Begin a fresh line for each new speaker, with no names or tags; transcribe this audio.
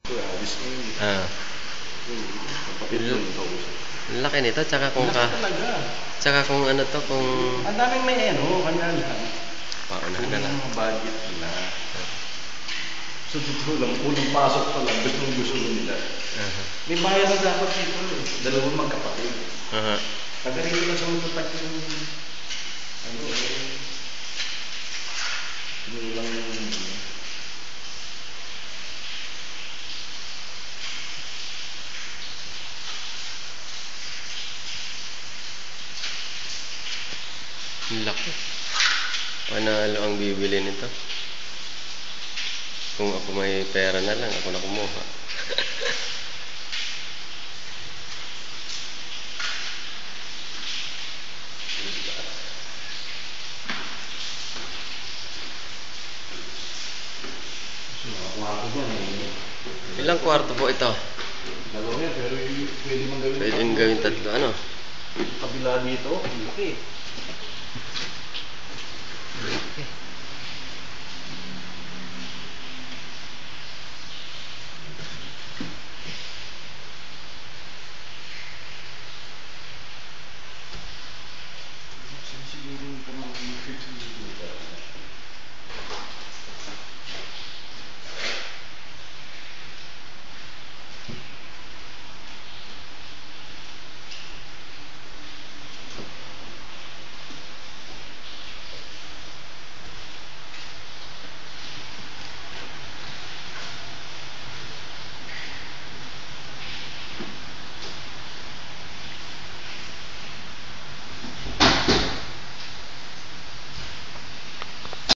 Ah. Laki nito, tsaka kung tsaka kung ano to, kung
ang daming may kanya lang.
paunahan na lang.
Budget nila. So, totoo lang, unang pasok pa lang, gusto nila. May bayan na dapat dito dalawang magkapatid. Taga-rito na sa mga tatak yung lang
laki. Panalo ang bibili nito. Kung ako may pera na lang, ako na kumuha. Ilang kwarto po ito?
dalawa yan, pero pwede mong gawin.
Pwedeng gawin tatlo, ano?
Kabila dito, laki.